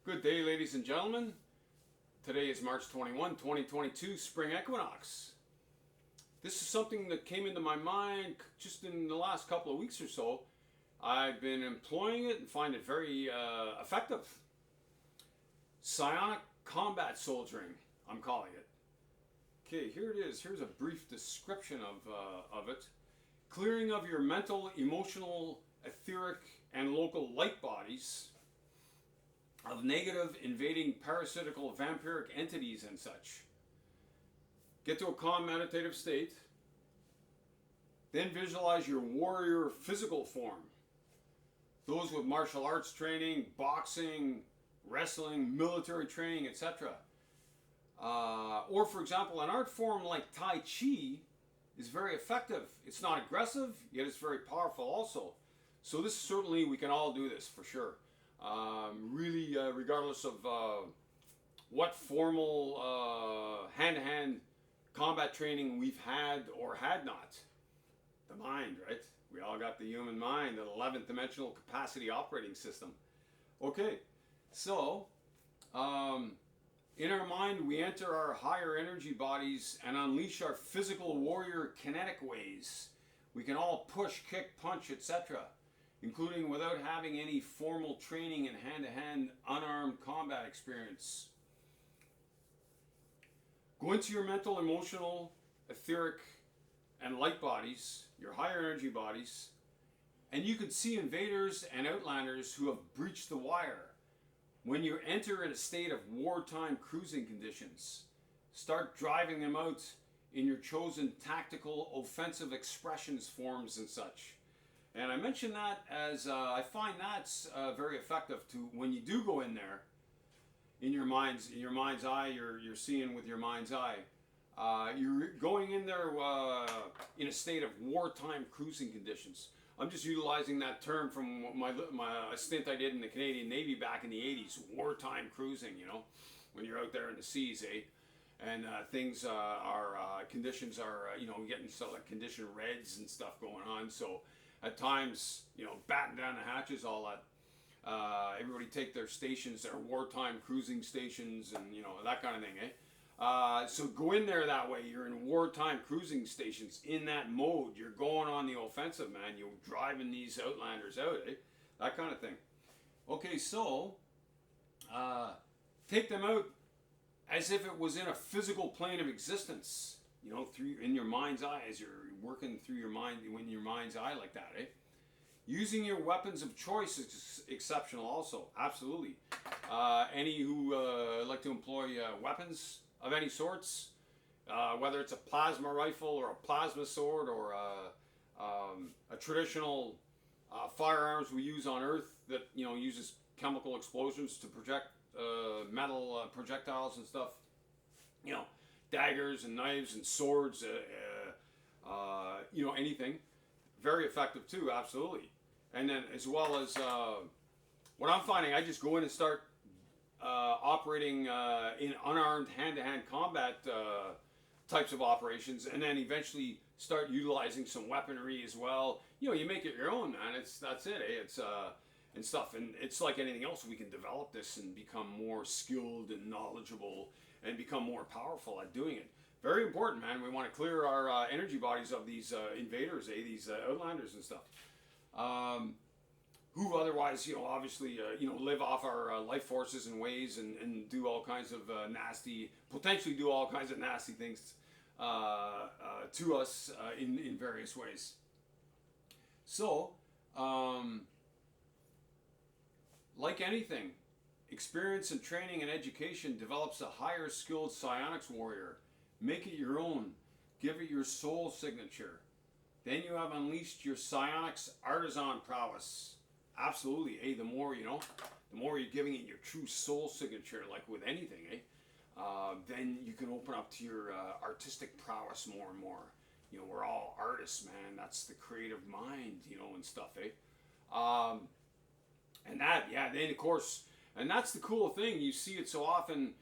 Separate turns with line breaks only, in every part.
Good day, ladies and gentlemen. Today is March 21, 2022, spring equinox. This is something that came into my mind just in the last couple of weeks or so. I've been employing it and find it very effective. Psionic combat soldiering, I'm calling it. Okay, here it is. Here's a brief description of it. Clearing of your mental, emotional, etheric, and local light bodies of negative, invading, parasitical, vampiric entities and such. Get to a calm meditative state. Then visualize your warrior physical form. Those with martial arts training, boxing, wrestling, military training, etc. Or, for example, an art form like Tai Chi is very effective. It's not aggressive, yet it's very powerful also. So this certainly, we can all do this for sure. Really, regardless of what formal hand-to-hand combat training we've had or had not. The mind, right? We all got the human mind, the 11th dimensional capacity operating system. Okay, so in our mind, we enter our higher energy bodies and unleash our physical warrior kinetic ways. We can all push, kick, punch, etc., including without having any formal training in hand-to-hand unarmed combat experience. Go into your mental, emotional, etheric, and light bodies, your higher energy bodies, and you can see invaders and outlanders who have breached the wire. When you enter in a state of wartime cruising conditions, start driving them out in your chosen tactical offensive expressions forms and such. And I mention that as I find that's very effective to when you do go in there in your mind's eye. You're seeing with your mind's eye. You're going in there in a state of wartime cruising conditions. I'm just utilizing that term from my stint I did in the Canadian Navy back in the 80s. Wartime cruising, when you're out there in the seas, eh? And things conditions are, getting stuff like condition reds and stuff going on. So at times, batten down the hatches, all that. Everybody take their stations, their wartime cruising stations, and that kind of thing, eh? So go in there that way. You're in wartime cruising stations. In that mode, you're going on the offensive, man. You're driving these outlanders out, eh? That kind of thing. Okay, so take them out as if it was in a physical plane of existence. Through in your mind's eye, as you're working through your mind, in your mind's eye like that, eh? Using your weapons of choice is exceptional also, absolutely. Any who like to employ weapons of any sorts, whether it's a plasma rifle or a plasma sword or a traditional firearms we use on Earth that, uses chemical explosions to project metal projectiles and stuff, daggers and knives and swords, anything. Very effective too, absolutely. And then as well as what I'm finding, I just go in and start operating in unarmed hand-to-hand combat types of operations, and then eventually start utilizing some weaponry as well. You make it your own, man. That's it, eh? It's and stuff, and it's like anything else. We can develop this and become more skilled and knowledgeable and become more powerful at doing it. Very important, man. We want to clear our energy bodies of these invaders, these outlanders and stuff, who otherwise, obviously, live off our life forces and ways and do all kinds of potentially do all kinds of nasty things to us in various ways. So, like anything, experience and training and education develops a higher skilled psionics warrior. Make it your own. Give it your soul signature. Then you have unleashed your psionics artisan prowess. Absolutely, eh? The more, the more you're giving it your true soul signature, like with anything, eh? Then you can open up to your artistic prowess more and more. We're all artists, man. That's the creative mind, and stuff, eh? And that, then of course, and that's the cool thing. You see it so often.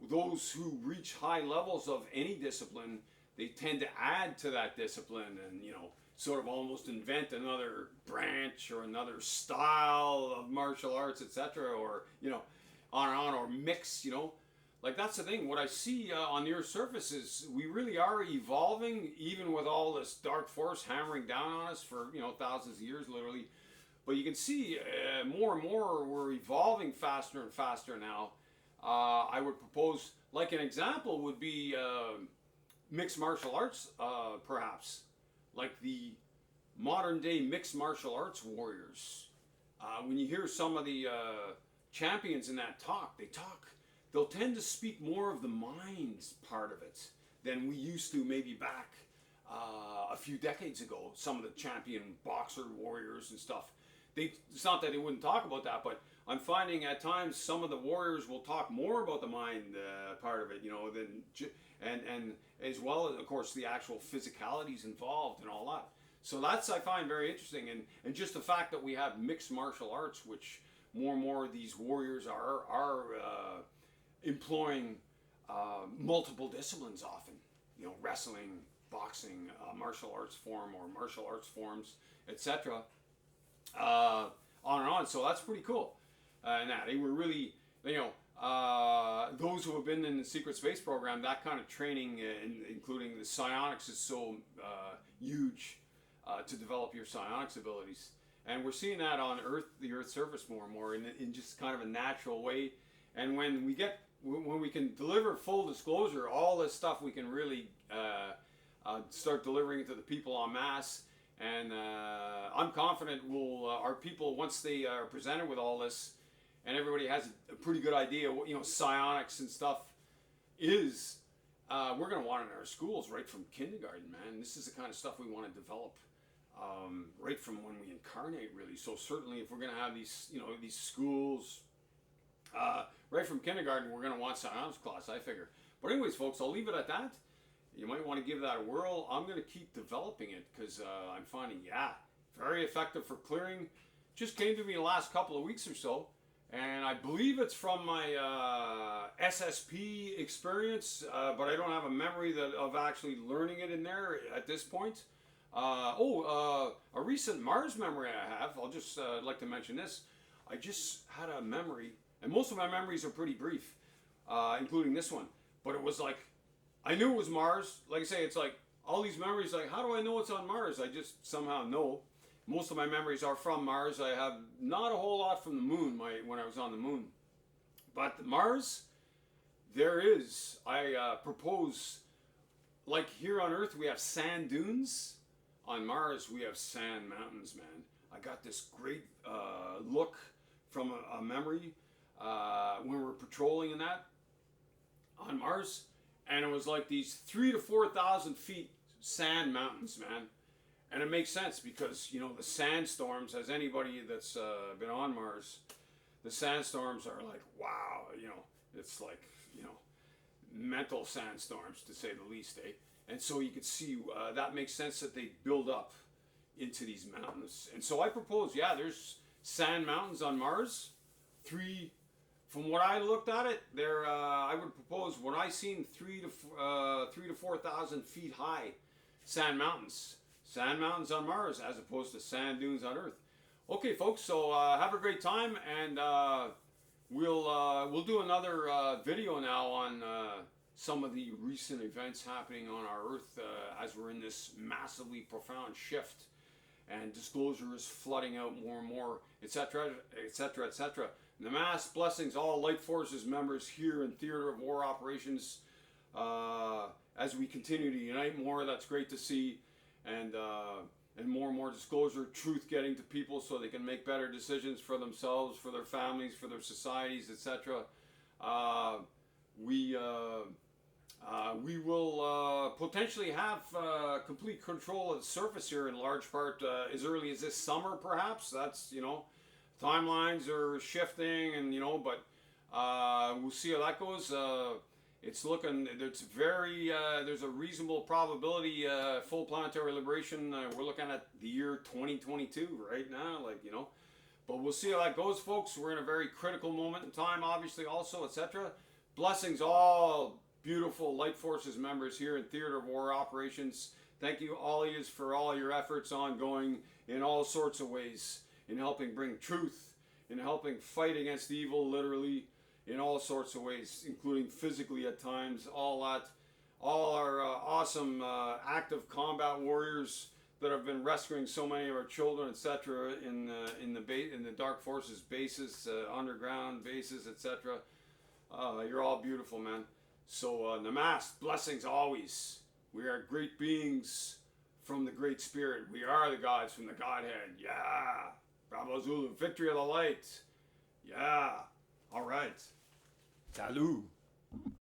Those who reach high levels of any discipline, they tend to add to that discipline and, sort of almost invent another branch or another style of martial arts, etc. Or, on and on, or mix, Like, that's the thing. What I see on the Earth's surface is we really are evolving, even with all this dark force hammering down on us for, thousands of years, literally. But you can see more and more we're evolving faster and faster now. I would propose, like an example would be mixed martial arts, perhaps. Like the modern day mixed martial arts warriors. When you hear some of the champions in that talk, they'll tend to speak more of the mind's part of it than we used to maybe back a few decades ago. Some of the champion boxer warriors and stuff. It's not that they wouldn't talk about that, but I'm finding at times some of the warriors will talk more about the mind part of it, and as well as, of course, the actual physicalities involved and all that. So that's, I find, very interesting, and just the fact that we have mixed martial arts, which more and more of these warriors are employing multiple disciplines often, wrestling, boxing, martial arts form or martial arts forms, etc. On and on. So that's pretty cool. And that they were really, those who have been in the secret space program, that kind of training, including the psionics, is so huge to develop your psionics abilities. And we're seeing that on the Earth's surface more and more in just kind of a natural way. And when we can deliver full disclosure, all this stuff we can really start delivering it to the people en masse. And I'm confident our people, once they are presented with all this, and everybody has a pretty good idea what psionics and stuff is, we're going to want it in our schools right from kindergarten, man. This is the kind of stuff we want to develop right from when we incarnate, really. So certainly, if we're going to have these schools right from kindergarten, we're going to want psionics class, I figure. But anyways, folks, I'll leave it at that. You might want to give that a whirl. I'm going to keep developing it because I'm finding, very effective for clearing. Just came to me the last couple of weeks or so. And I believe it's from my SSP experience, but I don't have a memory of actually learning it in there at this point. A recent Mars memory I have. I'll just like to mention this. I just had a memory, and most of my memories are pretty brief, including this one. But it was like, I knew it was Mars. Like I say, it's like all these memories, like, how do I know it's on Mars? I just somehow know. Most of my memories are from Mars. I have not a whole lot from the moon when I was on the moon. But Mars, there is, I propose, like here on Earth we have sand dunes. On Mars we have sand mountains, man. I got this great look from a memory when we were patrolling in that on Mars. And it was like these 3,000 to 4,000 feet sand mountains, man. And it makes sense because, the sandstorms, as anybody that's been on Mars, the sandstorms are like, wow, it's like, mental sandstorms, to say the least, eh? And so you could see that makes sense that they build up into these mountains. And so I propose, there's sand mountains on Mars. From what I looked at it, there I would propose when I seen 3,000 to 4,000 feet high sand mountains. Sand mountains on Mars as opposed to sand dunes on Earth. Okay, folks. So have a great time, and we'll do another video now on some of the recent events happening on our Earth as we're in this massively profound shift, and disclosure is flooding out more and more, etc., etc., etc. The mass blessings, all Light Forces members here in Theater of War Operations, as we continue to unite more. That's great to see. And more disclosure, truth getting to people so they can make better decisions for themselves, for their families, for their societies, etc. We will potentially have complete control of the surface here in large part as early as this summer, perhaps. That's, timelines are shifting, and, but we'll see how that goes. It's looking, there's a reasonable probability, full planetary liberation. We're looking at the year 2022 right now, but we'll see how that goes, folks. We're in a very critical moment in time, obviously, also, etc. Blessings, all beautiful Light Forces members here in Theater of War Operations. Thank you, all of you, for all your efforts ongoing in all sorts of ways, in helping bring truth, in helping fight against evil, literally, in all sorts of ways, including physically at times. All our awesome active combat warriors that have been rescuing so many of our children, etc., in the Dark Forces bases, underground bases, etc. You're all beautiful, man. So namaste, blessings always. We are great beings from the Great Spirit. We are the gods from the Godhead. Yeah. Bravo Zulu. Victory of the light. Yeah. All right. Salut.